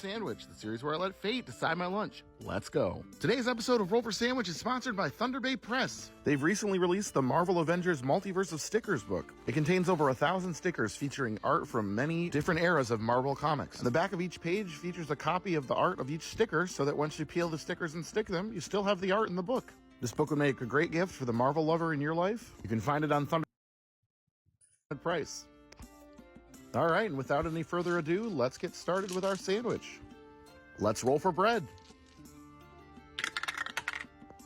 Sandwich, the series where I let fate decide my lunch. Let's go. Today's episode of Roll for Sandwich is sponsored by Thunder Bay Press. They've recently released the Marvel Avengers Multiverse of Stickers book. It contains over 1,000 stickers featuring art from many different eras of Marvel comics. The back of each page features a copy of the art of each sticker so that once you peel the stickers and stick them, you still have the art in the book. This book would make a great gift for the Marvel lover in your life. You can find it on Thunder Price. All right, and without any further ado, let's get started with our sandwich. Let's roll for bread.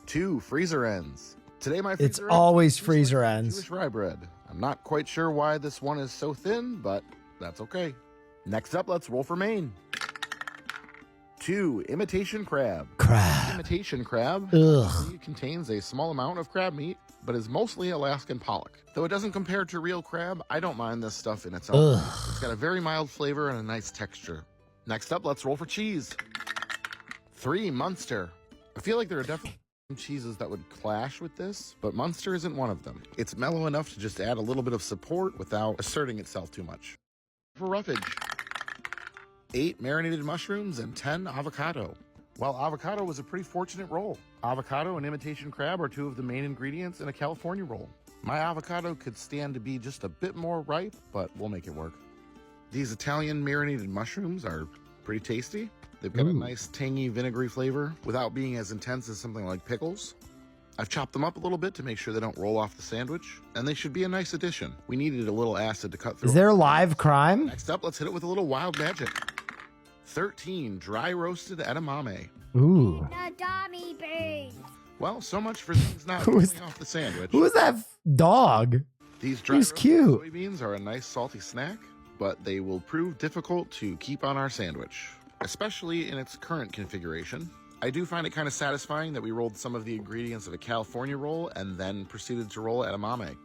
2 freezer ends. Today my freezer It's always freezer ends. Jewish rye bread. I'm not quite sure why this one is so thin, but that's okay. Next up, let's roll for main. 2 imitation crab. Imitation crab contains a small amount of crab meat, but is mostly Alaskan pollock. Though it doesn't compare to real crab, I don't mind this stuff in its own. It's got a very mild flavor and a nice texture. Next up, let's roll for cheese. 3 Munster. I feel like there are definitely some cheeses that would clash with this, but Munster isn't one of them. It's mellow enough to just add a little bit of support without asserting itself too much. For roughage, 8 marinated mushrooms and 10 avocado. Well, avocado was a pretty fortunate roll. Avocado and imitation crab are 2 of the main ingredients in a California roll. My avocado could stand to be just a bit more ripe, but we'll make it work. These Italian marinated mushrooms are pretty tasty. They've got a nice tangy vinegary flavor without being as intense as something like pickles. I've chopped them up a little bit to make sure they don't roll off the sandwich, and they should be a nice addition. We needed a little acid to cut through. Is there live crime? Next up, let's hit it with a little wild magic. 13 dry roasted edamame. Ooh. Dummy beans. Well, so much for things not rolling off the sandwich. Who is that dog? These dry roasted cute. soybeans are a nice salty snack, but they will prove difficult to keep on our sandwich, especially in its current configuration. I do find it kind of satisfying that we rolled some of the ingredients of a California roll and then proceeded to roll edamame.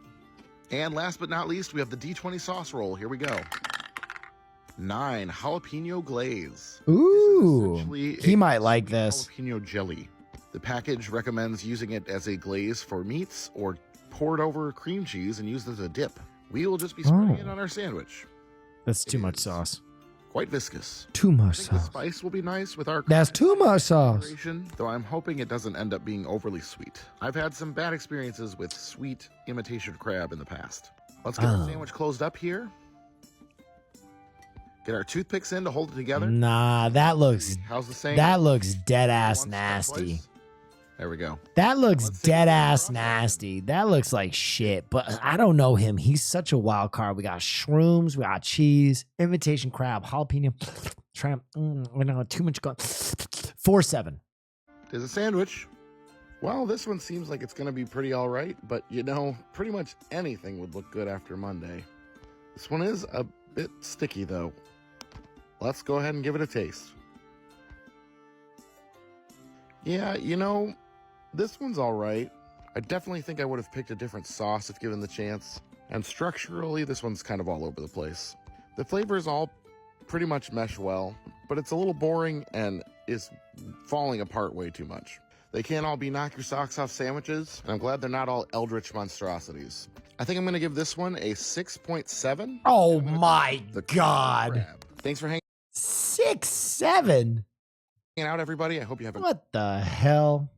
And last but not least, we have the D20 sauce roll. Here we go. 9 jalapeno glaze. Ooh, This he might like this. Jalapeno jelly. The package recommends using it as a glaze for meats or pour it over cream cheese and use it as a dip. We will just be spreading it on our sandwich. That's too much sauce. Quite viscous. Too much I think the sauce. spice will be nice with our That's too much sauce. though I'm hoping it doesn't end up being overly sweet. I've had some bad experiences with sweet imitation crab in the past. Let's get our sandwich closed up here. Get our toothpicks in to hold it together. Nah, that looks How's the saying? that looks dead ass Once, nasty. twice. There we go. That looks Let's see dead what ass the process nasty. That looks like shit. But I don't know him. He's such a wild card. We got shrooms, we got cheese, imitation crab, jalapeno, tramp. We know too much going. 4-7. There's a sandwich. Well, this one seems like it's going to be pretty all right, but you know, pretty much anything would look good after Monday. This one is a bit sticky though. Let's go ahead and give it a taste. Yeah, you know, this one's all right. I definitely think I would have picked a different sauce if given the chance. And structurally, this one's kind of all over the place. The flavors all pretty much mesh well, but it's a little boring and is falling apart way too much. They can't all be knock your socks off sandwiches, and I'm glad they're not all eldritch monstrosities. I think I'm going to give this one a 6.7. Oh my God. Crab. Thanks for hanging 6-7. out, everybody. I hope you have a What the hell?